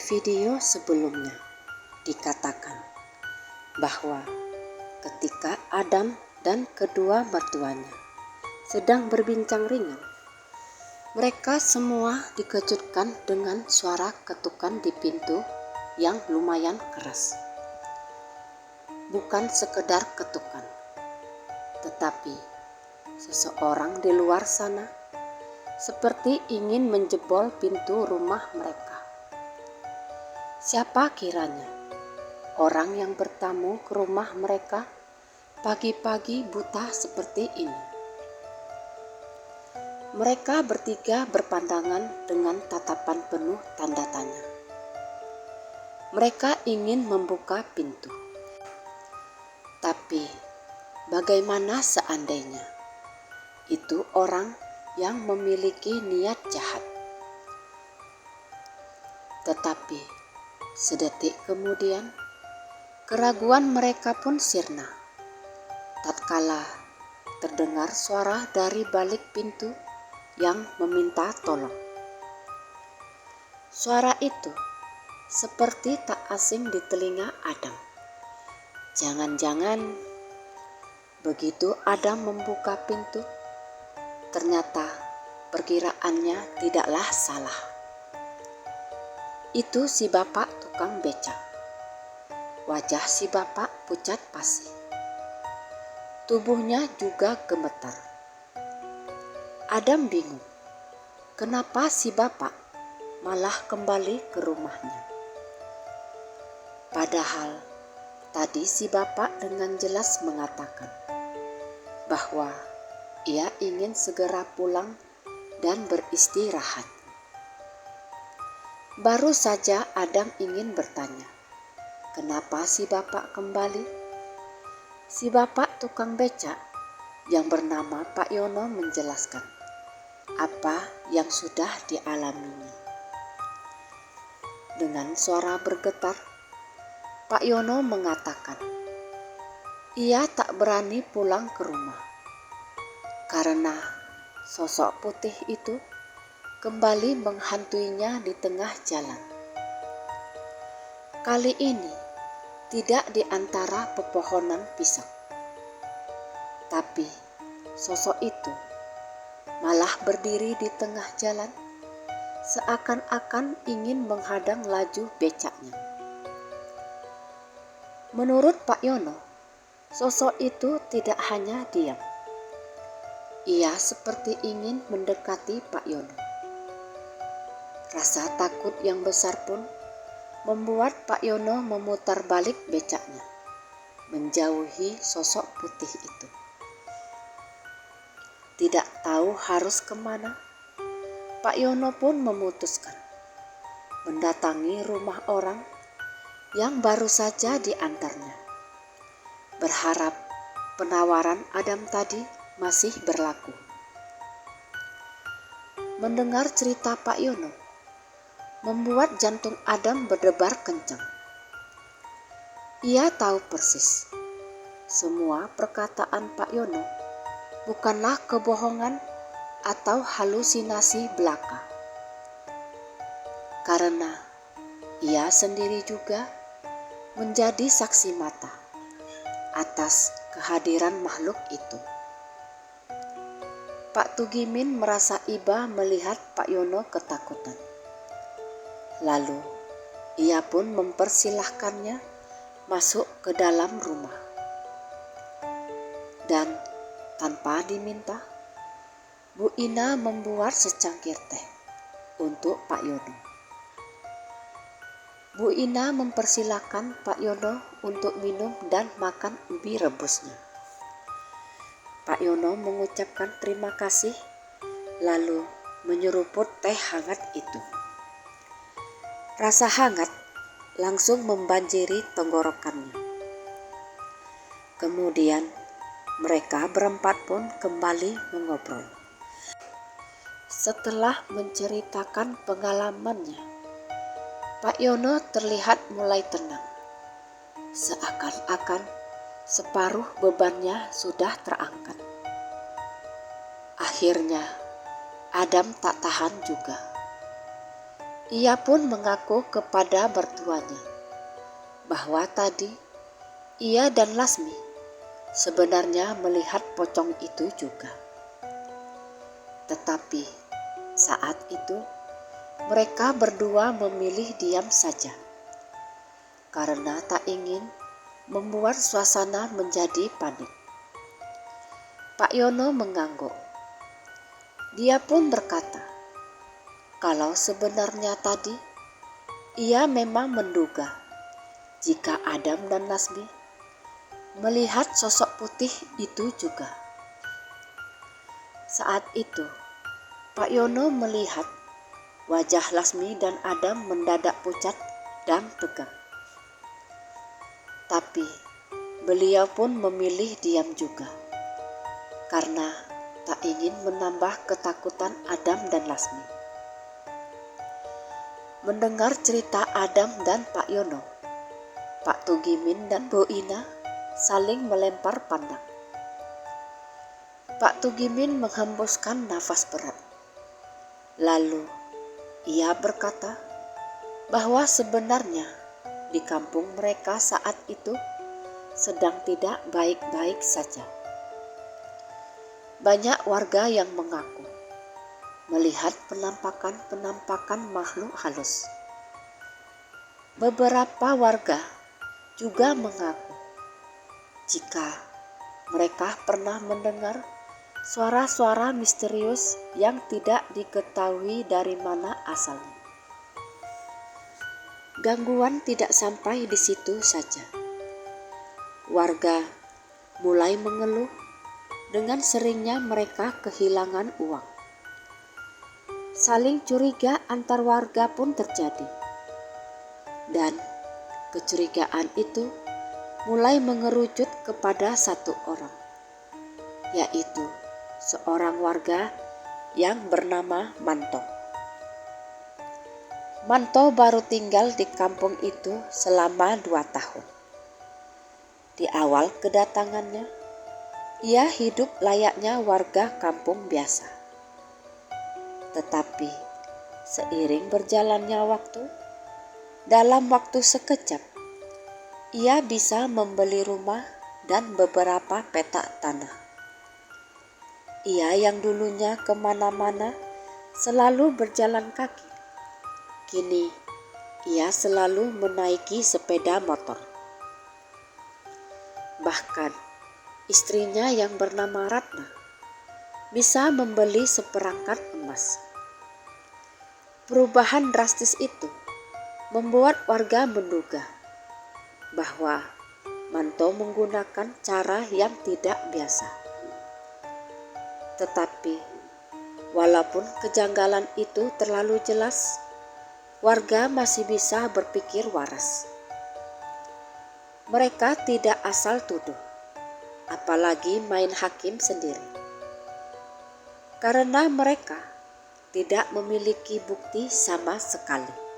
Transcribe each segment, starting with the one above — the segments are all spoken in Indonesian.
video sebelumnya dikatakan bahwa ketika Adam dan kedua mertuanya sedang berbincang ringan, mereka semua dikejutkan dengan suara ketukan di pintu yang lumayan keras. Bukan sekedar ketukan, tetapi seseorang di luar sana seperti ingin menjebol pintu rumah mereka. Siapa kiranya orang yang bertamu ke rumah mereka pagi-pagi buta seperti ini? Mereka bertiga berpandangan dengan tatapan penuh tanda tanya. Mereka ingin membuka pintu. Tapi bagaimana seandainya itu orang yang memiliki niat jahat? Tetapi sedetik kemudian keraguan mereka pun sirna tatkala terdengar suara dari balik pintu yang meminta tolong. Suara itu seperti tak asing di telinga Adam. Jangan-jangan begitu Adam membuka pintu, ternyata perkiraannya tidaklah salah. Itu si bapak tukang becak. Wajah si bapak pucat pasi. Tubuhnya juga gemetar. Adam bingung, kenapa si bapak malah kembali ke rumahnya. Padahal tadi si bapak dengan jelas mengatakan bahwa ia ingin segera pulang dan beristirahat. Baru saja Adam ingin bertanya, kenapa si bapak kembali? Si bapak tukang becak yang bernama Pak Yono menjelaskan apa yang sudah dialaminya. Dengan suara bergetar, Pak Yono mengatakan ia tak berani pulang ke rumah karena sosok putih itu kembali menghantuinya di tengah jalan. Kali ini tidak di antara pepohonan pisang, tapi sosok itu malah berdiri di tengah jalan seakan-akan ingin menghadang laju becaknya. Menurut Pak Yono, sosok itu tidak hanya diam. Ia seperti ingin mendekati Pak Yono. Rasa takut yang besar pun membuat Pak Yono memutar balik becaknya, menjauhi sosok putih itu. Tidak tahu harus kemana, Pak Yono pun memutuskan mendatangi rumah orang yang baru saja diantarnya, berharap penawaran Adam tadi masih berlaku. Mendengar cerita Pak Yono membuat jantung Adam berdebar kencang. Ia tahu persis semua perkataan Pak Yono bukanlah kebohongan atau halusinasi belaka. Karena ia sendiri juga menjadi saksi mata atas kehadiran makhluk itu. Pak Tugimin merasa iba melihat Pak Yono ketakutan. Lalu ia pun mempersilahkannya masuk ke dalam rumah. Dan tanpa diminta, Bu Ina membuat secangkir teh untuk Pak Yono. Bu Ina mempersilahkan Pak Yono untuk minum dan makan ubi rebusnya. Pak Yono mengucapkan terima kasih, lalu menyeruput teh hangat itu. Rasa hangat langsung membanjiri tenggorokannya. Kemudian mereka berempat pun kembali mengobrol. Setelah menceritakan pengalamannya, Pak Yono terlihat mulai tenang. Seakan-akan separuh bebannya sudah terangkat. Akhirnya Adam tak tahan juga. Ia pun mengaku kepada mertuanya bahwa tadi ia dan Lasmi sebenarnya melihat pocong itu juga. Tetapi saat itu mereka berdua memilih diam saja karena tak ingin membuat suasana menjadi panik. Pak Yono mengangguk. Dia pun berkata, kalau sebenarnya tadi ia memang menduga jika Adam dan Lasmi melihat sosok putih itu juga. Saat itu, Pak Yono melihat wajah Lasmi dan Adam mendadak pucat dan tegang. Tapi beliau pun memilih diam juga, karena tak ingin menambah ketakutan Adam dan Lasmi. Mendengar cerita Adam dan Pak Yono, Pak Tugimin dan Bu Ina saling melempar pandang. Pak Tugimin menghembuskan nafas berat. Lalu ia berkata bahwa sebenarnya di kampung mereka saat itu sedang tidak baik-baik saja. Banyak warga yang mengaku melihat penampakan makhluk halus. Beberapa warga juga mengaku jika mereka pernah mendengar suara-suara misterius yang tidak diketahui dari mana asalnya. Gangguan tidak sampai di situ saja. Warga mulai mengeluh dengan seringnya mereka kehilangan uang. Saling curiga antar warga pun terjadi. Dan kecurigaan itu mulai mengerucut kepada satu orang, yaitu seorang warga yang bernama Manto. Manto baru tinggal di kampung itu selama 2 tahun. Di awal kedatangannya, ia hidup layaknya warga kampung biasa. Tetapi seiring berjalannya waktu, dalam waktu sekejap, ia bisa membeli rumah dan beberapa petak tanah. Ia yang dulunya kemana-mana selalu berjalan kaki, kini ia selalu menaiki sepeda motor. Bahkan istrinya yang bernama Ratna bisa membeli seperangkat emas. Perubahan drastis itu membuat warga menduga bahwa Manto menggunakan cara yang tidak biasa. Tetapi walaupun kejanggalan itu terlalu jelas, warga masih bisa berpikir waras. Mereka tidak asal tuduh, apalagi main hakim sendiri. Karena mereka tidak memiliki bukti sama sekali.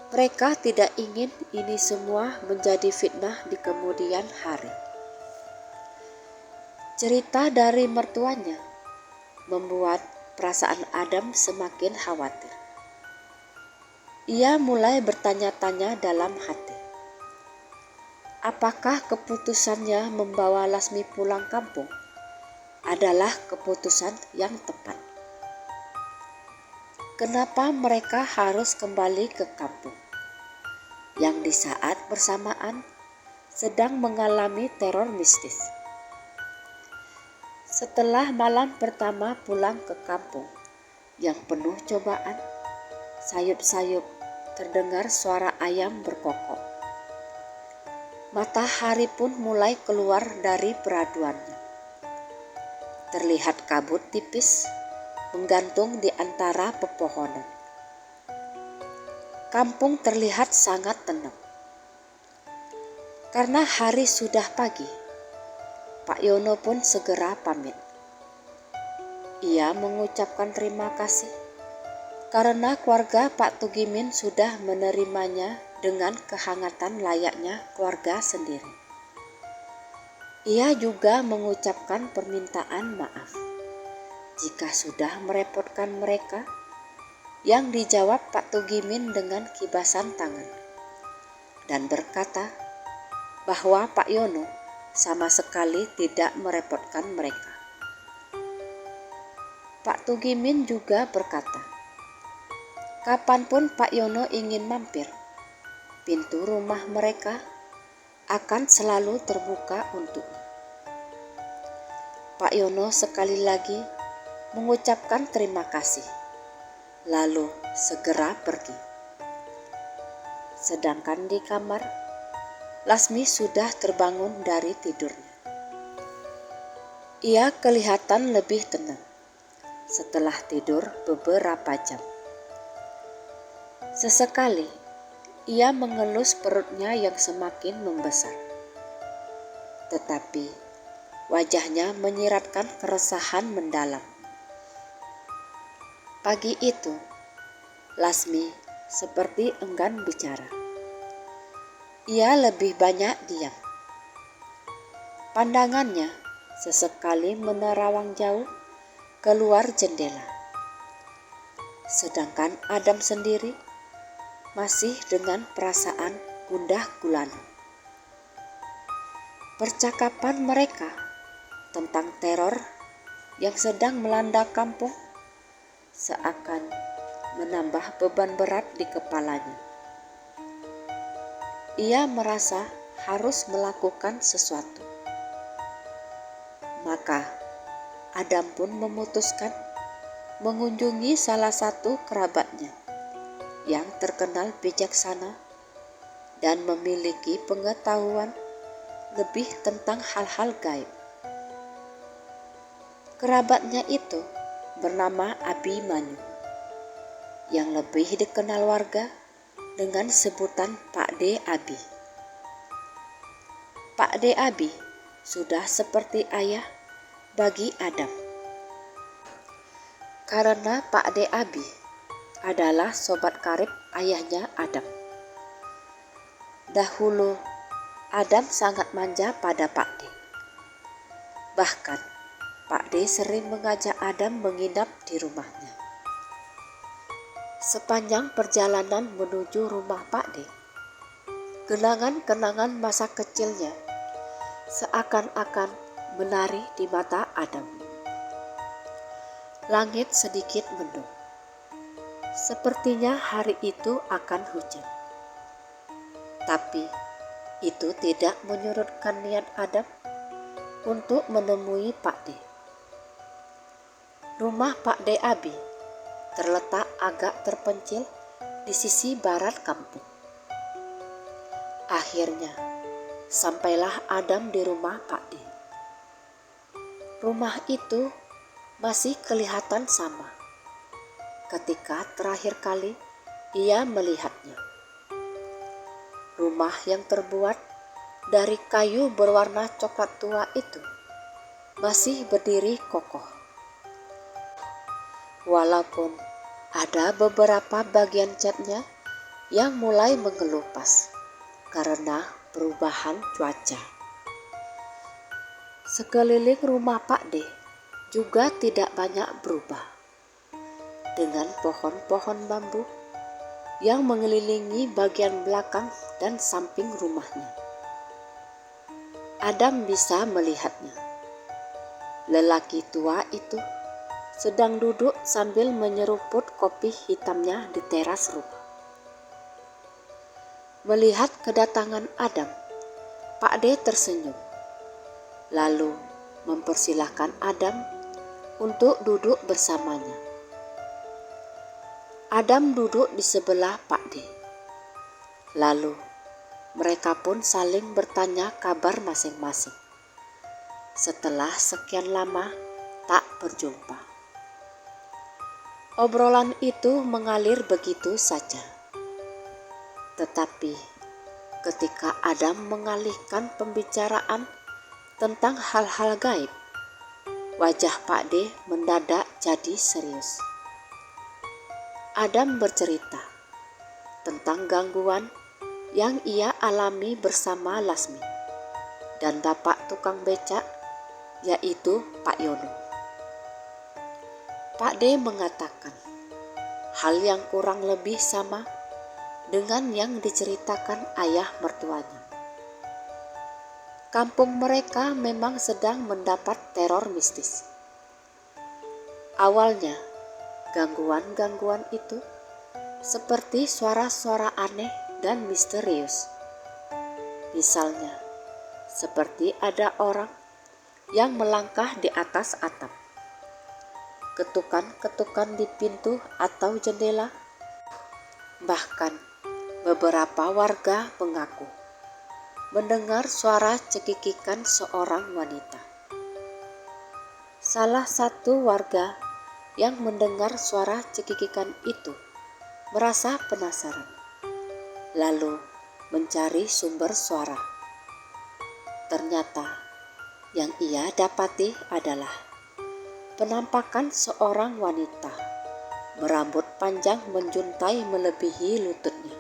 Mereka tidak ingin ini semua menjadi fitnah di kemudian hari. Cerita dari mertuanya membuat perasaan Adam semakin khawatir. Ia mulai bertanya-tanya dalam hati. Apakah keputusannya membawa Lasmi pulang kampung adalah keputusan yang tepat? Kenapa mereka harus kembali ke kampung yang di saat bersamaan sedang mengalami teror mistis? Setelah malam pertama pulang ke kampung yang penuh cobaan, sayup-sayup terdengar suara ayam berkokok. Matahari pun mulai keluar dari peraduannya. Terlihat kabut tipis menggantung di antara pepohonan. Kampung terlihat sangat tenang. Karena hari sudah pagi, Pak Yono pun segera pamit. Ia mengucapkan terima kasih karena keluarga Pak Tugimin sudah menerimanya dengan kehangatan layaknya keluarga sendiri. Ia juga mengucapkan permintaan maaf jika sudah merepotkan mereka Yang dijawab Pak Tugimin dengan kibasan tangan dan berkata bahwa Pak Yono sama sekali tidak merepotkan mereka. Pak Tugimin juga berkata, kapanpun Pak Yono ingin mampir, pintu rumah mereka akan selalu terbuka untuknya. Pak Yono sekali lagi mengucapkan terima kasih, lalu segera pergi. Sedangkan di kamar, Lasmi sudah terbangun dari tidurnya. Ia kelihatan lebih tenang setelah tidur beberapa jam. Sesekali, ia mengelus perutnya yang semakin membesar. Tetapi, wajahnya menyiratkan keresahan mendalam. Pagi itu, Lasmi seperti enggan bicara. Ia lebih banyak diam. Pandangannya sesekali menerawang jauh keluar jendela. Sedangkan Adam sendiri masih dengan perasaan gundah gulana. Percakapan mereka tentang teror yang sedang melanda kampung seakan menambah beban berat di kepalanya. Ia merasa harus melakukan sesuatu. Maka Adam pun memutuskan mengunjungi salah satu kerabatnya yang terkenal bijaksana dan memiliki pengetahuan lebih tentang hal-hal gaib. Kerabatnya itu bernama Abimanyu, yang lebih dikenal warga dengan sebutan Pak D. Abi. Pak D. Abi sudah seperti ayah bagi Adam. Karena Pak D. Abi adalah sobat karib ayahnya Adam. Dahulu, Adam sangat manja pada Pak D. Bahkan, Pak D sering mengajak Adam menginap di rumahnya. Sepanjang perjalanan menuju rumah Pak D, kenangan-kenangan masa kecilnya seakan-akan menari di mata Adam. Langit sedikit mendung. Sepertinya hari itu akan hujan. Tapi itu tidak menyurutkan niat Adam untuk menemui Pak D. Rumah Pak D. Abi terletak agak terpencil di sisi barat kampung. Akhirnya, sampailah Adam di rumah Pak D. Rumah itu masih kelihatan sama ketika terakhir kali ia melihatnya. Rumah yang terbuat dari kayu berwarna coklat tua itu masih berdiri kokoh. Walaupun ada beberapa bagian catnya yang mulai mengelupas karena perubahan cuaca. Sekeliling rumah Pak D juga tidak banyak berubah, dengan pohon-pohon bambu yang mengelilingi bagian belakang dan samping rumahnya. Adam bisa melihatnya. Lelaki tua itu sedang duduk sambil menyeruput kopi hitamnya di teras rumah. Melihat kedatangan Adam, Pak D tersenyum, lalu mempersilahkan Adam untuk duduk bersamanya. Adam duduk di sebelah Pak D. Lalu mereka pun saling bertanya kabar masing-masing. Setelah sekian lama tak berjumpa, obrolan itu mengalir begitu saja. Tetapi ketika Adam mengalihkan pembicaraan tentang hal-hal gaib, wajah Pak D mendadak jadi serius. Adam bercerita tentang gangguan yang ia alami bersama Lasmi dan bapak tukang becak, yaitu Pak Yono. Pak D mengatakan hal yang kurang lebih sama dengan yang diceritakan ayah mertuanya. Kampung mereka memang sedang mendapat teror mistis. Awalnya, gangguan-gangguan itu seperti suara-suara aneh dan misterius. Misalnya, seperti ada orang yang melangkah di atas atap, ketukan-ketukan di pintu atau jendela. Bahkan beberapa warga mengaku mendengar suara cekikikan seorang wanita. Salah satu warga yang mendengar suara cekikikan itu merasa penasaran, lalu mencari sumber suara. Ternyata yang ia dapati adalah penampakan seorang wanita berambut panjang menjuntai melebihi lututnya.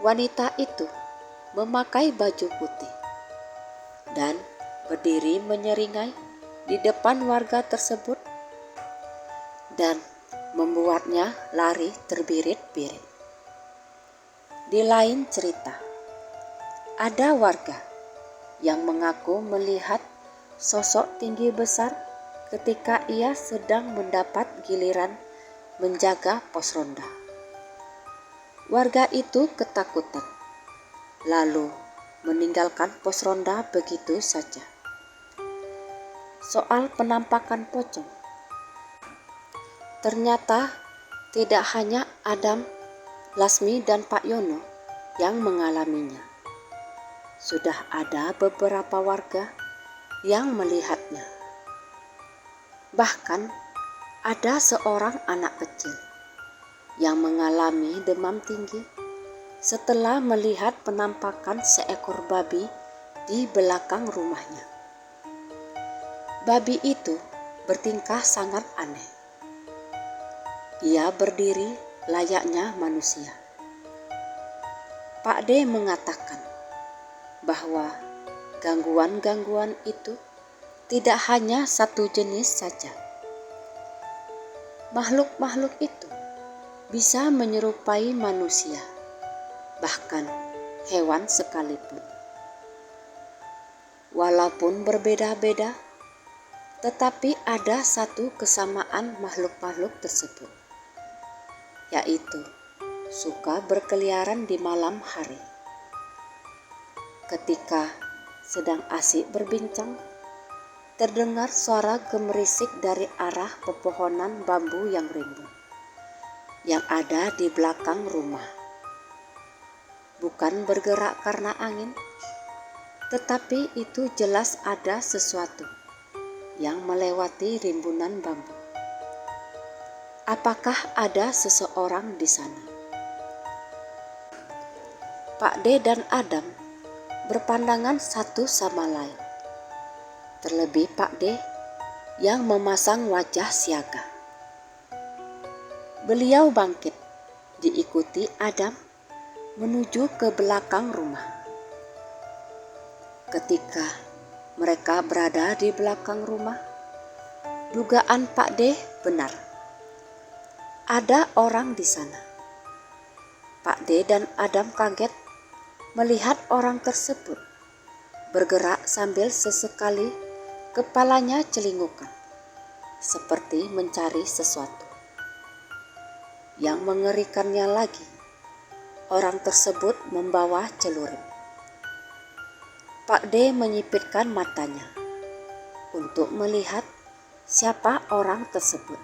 Wanita itu memakai baju putih dan berdiri menyeringai di depan warga tersebut dan membuatnya lari terbirit-birit. Di lain cerita, ada warga yang mengaku melihat sosok tinggi besar ketika ia sedang mendapat giliran menjaga pos ronda. Warga itu ketakutan, lalu meninggalkan pos ronda begitu saja. Soal penampakan pocong, ternyata tidak hanya Adam, Lasmi, dan Pak Yono yang mengalaminya. Sudah ada beberapa warga yang melihatnya. Bahkan ada seorang anak kecil yang mengalami demam tinggi setelah melihat penampakan seekor babi di belakang rumahnya. Babi itu bertingkah sangat aneh. Ia berdiri layaknya manusia. Pak D mengatakan bahwa gangguan-gangguan itu tidak hanya satu jenis saja. Makhluk-makhluk itu bisa menyerupai manusia, bahkan hewan sekalipun. Walaupun berbeda-beda, tetapi ada satu kesamaan makhluk-makhluk tersebut, yaitu suka berkeliaran di malam hari. Ketika sedang asik berbincang, terdengar suara gemerisik dari arah pepohonan bambu yang rimbun yang ada di belakang rumah. Bukan bergerak karena angin, tetapi itu jelas ada sesuatu yang melewati rimbunan bambu. Apakah ada seseorang di sana? Pak D dan Adam berpandangan satu sama lain. Terlebih Pak D yang memasang wajah siaga. Beliau bangkit, diikuti Adam menuju ke belakang rumah. Ketika mereka berada di belakang rumah, dugaan Pak D benar. Ada orang di sana. Pak D dan Adam kaget melihat orang tersebut bergerak sambil sesekali kepalanya celingukan, seperti mencari sesuatu. Yang mengerikannya lagi, orang tersebut membawa celurit. Pak D menyipitkan matanya untuk melihat siapa orang tersebut.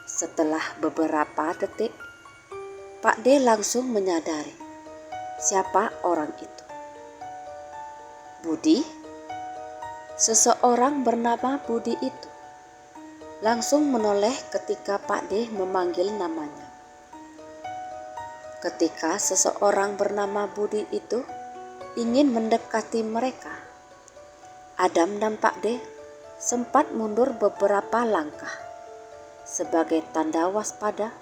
Setelah beberapa detik, Pak D langsung menyadari siapa orang itu. Budi? Seseorang bernama Budi itu langsung menoleh ketika Pak D memanggil namanya. Ketika seseorang bernama Budi itu ingin mendekati mereka, Adam dan Pak D sempat mundur beberapa langkah sebagai tanda waspada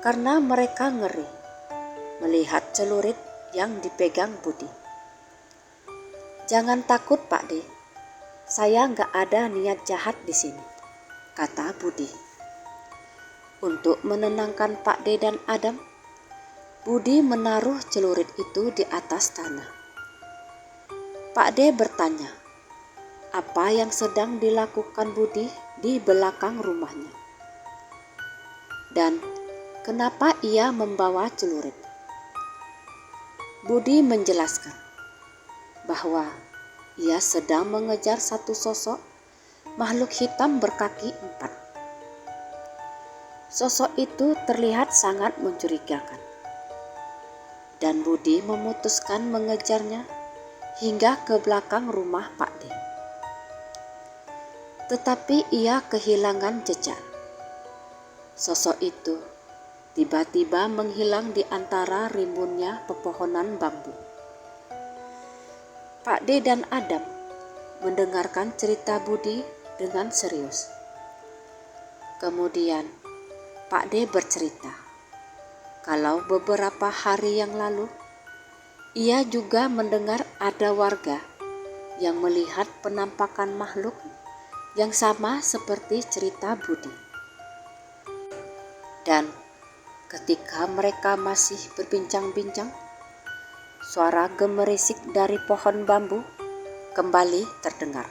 karena mereka ngeri melihat celurit yang dipegang Budi. "Jangan takut Pak D, saya nggak ada niat jahat di sini," kata Budi. Untuk menenangkan Pak D dan Adam, Budi menaruh celurit itu di atas tanah. Pak D bertanya, apa yang sedang dilakukan Budi di belakang rumahnya? Dan kenapa ia membawa celurit? Budi menjelaskan bahwa ia sedang mengejar satu sosok makhluk hitam berkaki 4. Sosok itu terlihat sangat mencurigakan, dan Budi memutuskan mengejarnya hingga ke belakang rumah Pak D. Tetapi ia kehilangan jejak. Sosok itu tiba-tiba menghilang di antara rimbunnya pepohonan bambu. Pak D dan Adam mendengarkan cerita Budi dengan serius. Kemudian Pak D bercerita kalau beberapa hari yang lalu ia juga mendengar ada warga yang melihat penampakan makhluk yang sama seperti cerita Budi. Dan ketika mereka masih berbincang-bincang, suara gemerisik dari pohon bambu kembali terdengar.